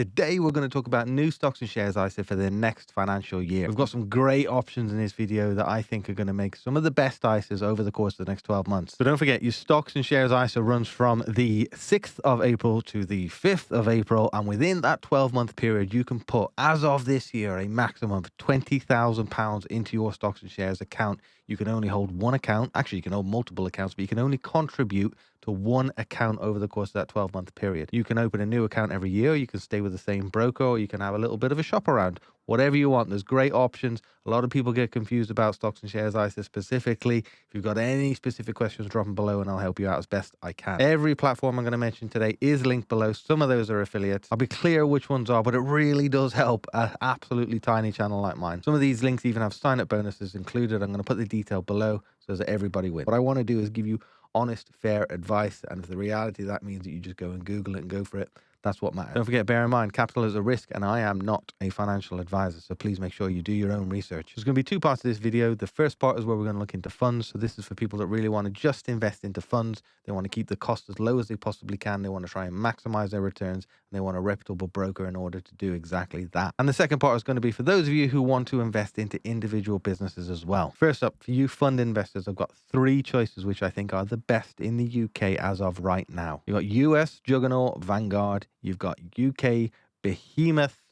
Today, we're going to talk about new stocks and shares ISA for the next financial year. We've got some great options in this video that I think are going to make some of the best ISAs over the course of the next 12 months. So don't forget, your stocks and shares ISA runs from the 6th of April to the 5th of April. And within that 12-month period, you can put, as of this year, a maximum of £20,000 into your stocks and shares account. You can only hold one account. Actually, you can hold multiple accounts, but you can only contribute to one account over the course of that 12-month period. You can open a new account every year. You can stay with the same broker, or you can have a little bit of a shop around. Whatever you want. There's great options. A lot of people get confused about stocks and shares ISA specifically. If you've got any specific questions, drop them below and I'll help you out as best I can. Every platform I'm going to mention today is linked below. Some of those are affiliates. I'll be clear which ones are, but it really does help an absolutely tiny channel like mine. Some of these links even have sign-up bonuses included. I'm going to put the detail below so that everybody wins. What I want to do is give you honest, fair advice, and if the reality that means that you just go and Google it and go for it, that's what matters. Don't forget, bear in mind, capital is a risk, and I am not a financial advisor, so please make sure you do your own research. There's going to be two parts to this video. The first part is where we're going to look into funds. So this is for people that really want to just invest into funds. They want to keep the cost as low as they possibly can. They want to try and maximize their returns, and they want a reputable broker in order to do exactly that. And the second part is going to be for those of you who want to invest into individual businesses as well. First up, for you fund investors, I've got three choices which I think are the best in the UK as of right now. You've got US juggernaut Vanguard. You've got UK behemoth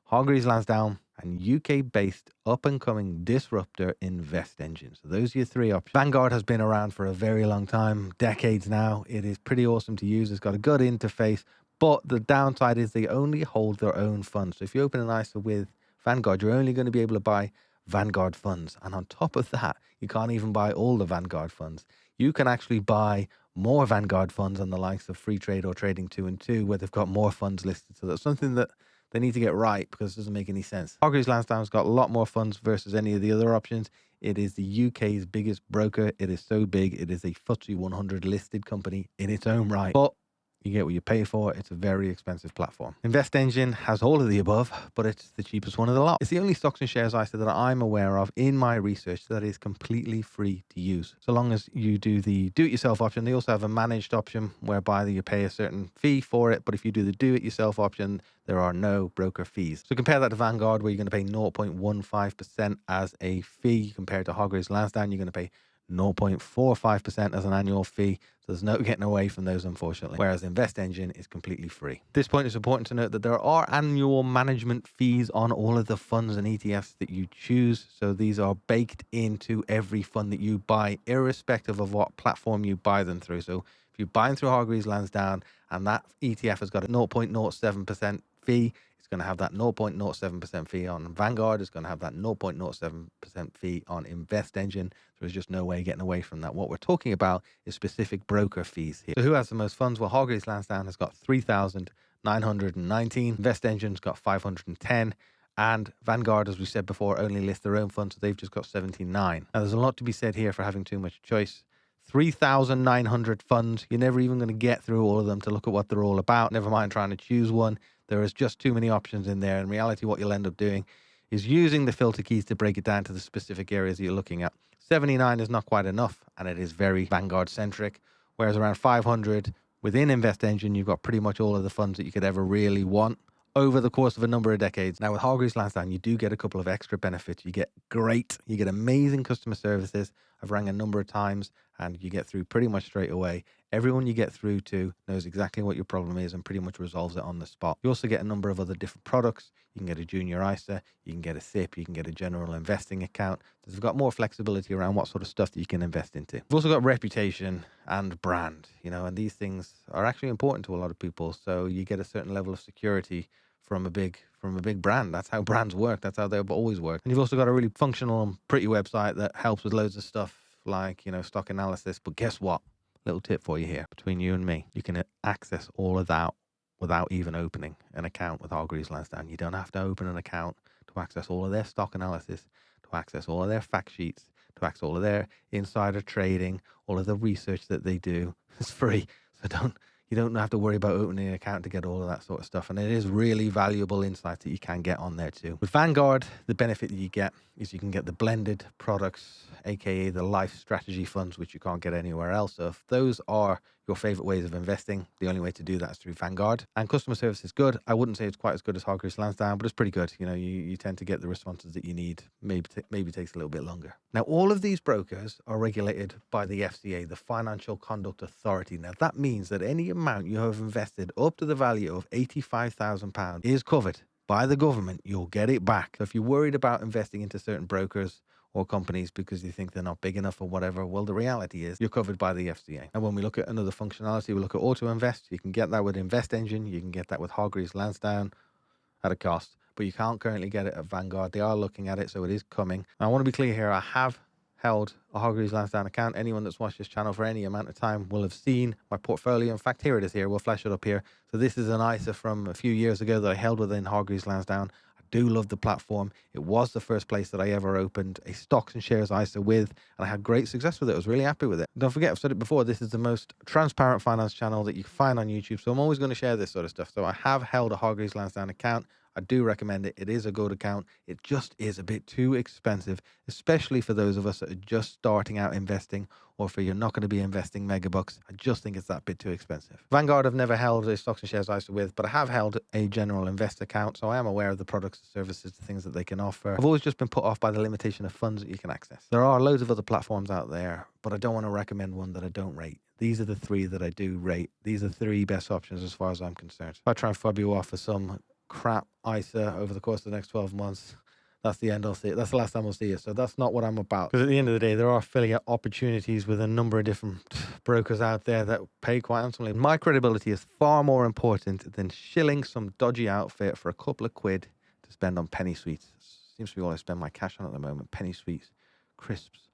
Hargreaves Lansdown, and UK-based up-and-coming disruptor Invest Engine. So those are your three options. Vanguard has been around for a very long time, decades now. It is pretty awesome to use. It's got a good interface, but the downside is they only hold their own funds. So if you open an ISA with Vanguard, you're only going to be able to buy Vanguard funds. And on top of that, you can't even buy all the Vanguard funds. You can actually buy more Vanguard funds on the likes of Free Trade or Trading 2 and 2, where they've got more funds listed. So that's something that they need to get right, because it doesn't make any sense. Hargreaves Lansdown's got a lot more funds versus any of the other options. It is the UK's biggest broker. It is so big. It is a FTSE 100 listed company in its own right. But you get what you pay for. It's a very expensive platform. Invest Engine has all of the above, but it's the cheapest one of the lot. It's the only stocks and shares ISA that I'm aware of in my research that is completely free to use. So long as you do the do-it-yourself option. They also have a managed option whereby you pay a certain fee for it. But if you do the do-it-yourself option, there are no broker fees. So compare that to Vanguard, where you're going to pay 0.15% as a fee. Compared to Hargreaves Lansdown, you're going to pay 0.45% as an annual fee. So there's no getting away from those, unfortunately. Whereas Invest Engine is completely free. At this point, it's important to note that there are annual management fees on all of the funds and ETFs that you choose. So these are baked into every fund that you buy, irrespective of what platform you buy them through. So if you buy them through Hargreaves Lansdown and that ETF has got a 0.07% fee, it's going to have that 0.07% fee on Vanguard. It's going to have that 0.07% fee on Invest Engine. There's just no way getting away from that. What we're talking about is specific broker fees here. So who has the most funds? Well, Hargreaves Lansdown has got 3,919. Invest Engine's got 510. And Vanguard, as we said before, only lists their own funds, so they've just got 79. Now, there's a lot to be said here for having too much choice. 3,900 funds. You're never even going to get through all of them to look at what they're all about. Never mind trying to choose one. There is just too many options in there. In reality, what you'll end up doing is using the filter keys to break it down to the specific areas that you're looking at. 79 is not quite enough, and it is very Vanguard-centric, whereas around 500 within Invest Engine, you've got pretty much all of the funds that you could ever really want over the course of a number of decades. Now, with Hargreaves Lansdown, you do get a couple of extra benefits. You get amazing customer services. I've rang a number of times, and you get through pretty much straight away. Everyone you get through to knows exactly what your problem is and pretty much resolves it on the spot. You also get a number of other different products. You can get a junior ISA, you can get a SIP, you can get a general investing account. So they've got more flexibility around what sort of stuff that you can invest into. You've also got reputation and brand, and these things are actually important to a lot of people. So you get a certain level of security from a big brand. That's how brands work. That's how they've always worked. And you've also got a really functional and pretty website that helps with loads of stuff like, stock analysis. But guess what? Little tip for you here, between you and me. You can access all of that without even opening an account with Hargreaves Lansdown. You don't have to open an account to access all of their stock analysis, to access all of their fact sheets, to access all of their insider trading, all of the research that they do. It's free. So you don't have to worry about opening an account to get all of that sort of stuff. And it is really valuable insights that you can get on there too. With Vanguard, the benefit that you get is you can get the blended products, aka the life strategy funds, which you can't get anywhere else. So if those are your favorite ways of investing. The only way to do that is through Vanguard. And customer service is good. I wouldn't say it's quite as good as Hargreaves Lansdown, but it's pretty good. You know, you tend to get the responses that you need. Maybe takes a little bit longer. Now, all of these brokers are regulated by the FCA, the Financial Conduct Authority. Now, that means that any amount you have invested up to the value of £85,000 is covered by the government. You'll get it back. So if you're worried about investing into certain brokers or companies because you think they're not big enough or whatever, well, the reality is you're covered by the FCA. And when we look at another functionality, we look at Auto Invest. You can get that with Invest Engine. You can get that with Hargreaves Lansdown at a cost, but you can't currently get it at Vanguard. They are looking at it, so it is coming. Now, I want to be clear here. I have held a Hargreaves Lansdown account. Anyone that's watched this channel for any amount of time will have seen my portfolio. In fact, here it is here. We'll flash it up here. So this is an ISA from a few years ago that I held within Hargreaves Lansdown. I do love the platform. It was the first place that I ever opened a stocks and shares ISA with, and I had great success with it. I was really happy with it. Don't forget, I've said it before, this is the most transparent finance channel that you can find on YouTube, so I'm always going to share this sort of stuff. So I have held a Hargreaves Lansdown account. I do recommend it. It is a good account. It just is a bit too expensive, especially for those of us that are just starting out investing, or for you're not going to be investing mega bucks. I just think it's that bit too expensive. Vanguard I've never held a stocks and shares ISA with, but I have held a general invest account, so I am aware of the products and services, the things that they can offer. I've always just been put off by the limitation of funds that you can access. There are loads of other platforms out there, but I don't want to recommend one that I don't rate. These are the three that I do rate. These are the three best options as far as I'm concerned. If I try and fob you off for some crap ISA over the course of the next 12 months, that's the end I'll see it. That's the last time I'll see it. So that's not what I'm about. Because at the end of the day, there are affiliate opportunities with a number of different brokers out there that pay quite handsomely. My credibility is far more important than shilling some dodgy outfit for a couple of quid to spend on penny sweets. Seems to be all I spend my cash on at the moment. Penny sweets, crisps,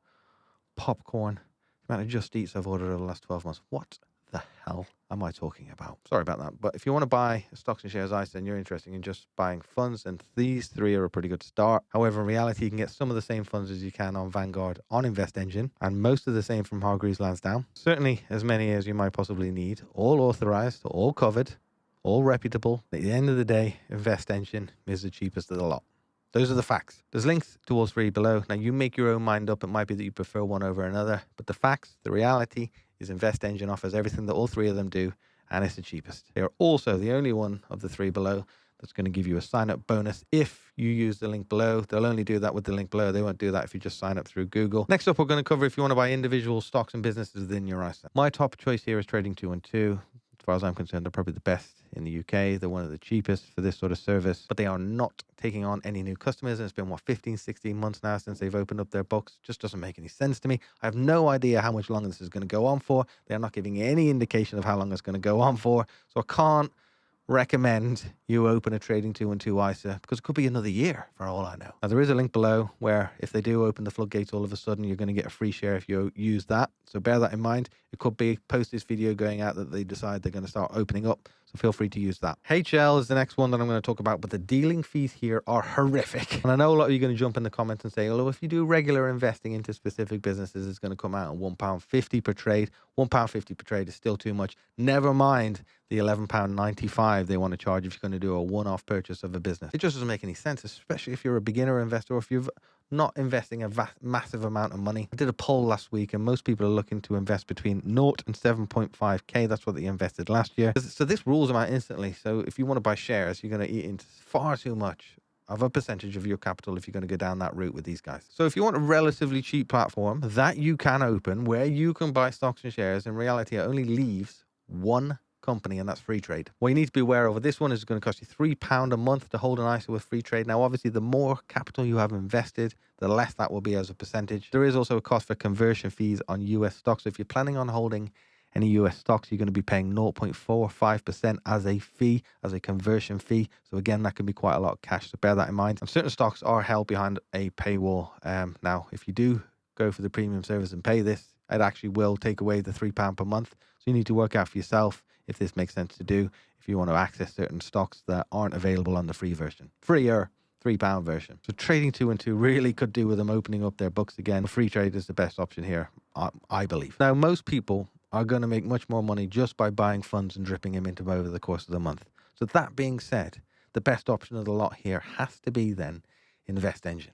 popcorn. The amount of Just Eats I've ordered over the last 12 months. What the hell am I talking about? Sorry about that. But if you want to buy a stocks and shares ISA and you're interested in just buying funds, and these three are a pretty good start. However, in reality, you can get some of the same funds as you can on Vanguard on Invest Engine, and most of the same from Hargreaves Lansdown. Certainly as many as you might possibly need, all authorized, all covered, all reputable. At the end of the day, Invest Engine is the cheapest of the lot. Those are the facts. There's links to all three below. Now, you make your own mind up. It might be that you prefer one over another, but the facts, the reality is Invest Engine offers everything that all three of them do, and it's the cheapest. They are also the only one of the three below that's going to give you a sign-up bonus if you use the link below. They'll only do that with the link below. They won't do that if you just sign up through Google. Next up, we're going to cover if you want to buy individual stocks and businesses within your ISA. My top choice here is Trading 212. As far as I'm concerned, they're probably the best in the UK. They're one of the cheapest for this sort of service, but they are not taking on any new customers. And it's been, 15, 16 months now since they've opened up their books. Just doesn't make any sense to me. I have no idea how much longer this is going to go on for. They're not giving any indication of how long it's going to go on for. So I can't recommend you open a Trading 212 ISA because it could be another year for all I know. Now, there is a link below where if they do open the floodgates all of a sudden, you're going to get a free share if you use that. So bear that in mind. It could be post this video going out that they decide they're going to start opening up. So feel free to use that. HL is the next one that I'm going to talk about, but the dealing fees here are horrific. And I know a lot of you are going to jump in the comments and say, oh, if you do regular investing into specific businesses, it's going to come out at £1.50 per trade. £1.50 per trade is still too much. Never mind the £11.95 they want to charge if you're going to do a one-off purchase of a business. It just doesn't make any sense, especially if you're a beginner investor or if you've not investing a massive amount of money. I did a poll last week and most people are looking to invest between 0 and 7.5k. That's what they invested last year. So this rules them out instantly. So if you want to buy shares, you're going to eat into far too much of a percentage of your capital if you're going to go down that route with these guys. So if you want a relatively cheap platform that you can open where you can buy stocks and shares, in reality it only leaves one company, and that's Free Trade. What you need to be aware of, this one is going to cost you £3 a month to hold an ISA with Free Trade. Now, obviously, the more capital you have invested, the less that will be as a percentage. There is also a cost for conversion fees on US stocks. So if you're planning on holding any US stocks, you're going to be paying 0.45% as a fee, as a conversion fee. So again, that can be quite a lot of cash. So bear that in mind. And certain stocks are held behind a paywall. Now, if you do go for the premium service and pay this, it actually will take away the £3 per month. So you need to work out for yourself if this makes sense to do, if you want to access certain stocks that aren't available on the free version. Freer £3 version. So Trading 212 really could do with them opening up their books again. Free Trade is the best option here, I believe. Now, most people are going to make much more money just by buying funds and dripping them into them over the course of the month. So that being said, the best option of the lot here has to be then Invest Engine.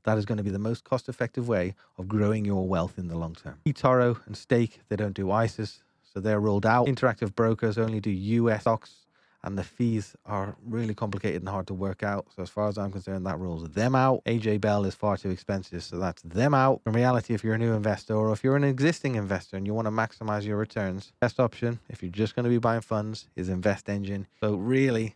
That is going to be the most cost-effective way of growing your wealth in the long term. eToro and Stake, they don't do ISAs, So they're ruled out. Interactive brokers only do US stocks, and the fees are really complicated and hard to work out. So as far as I'm concerned, that rules them out. AJ Bell is far too expensive, so that's them out. In reality, if you're a new investor or if you're an existing investor and you want to maximize your returns, best option, if you're just going to be buying funds, is Invest Engine. So really,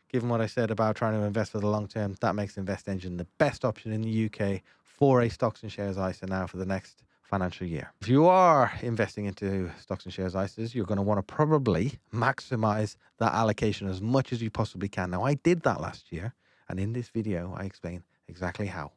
given what I said about trying to invest for the long term, that makes Invest Engine the best option in the UK for a stocks and shares ISA now for the next financial year. If you are investing into stocks and shares ISAs, you're going to want to probably maximize that allocation as much as you possibly can. Now, I did that last year, and in this video, I explain exactly how.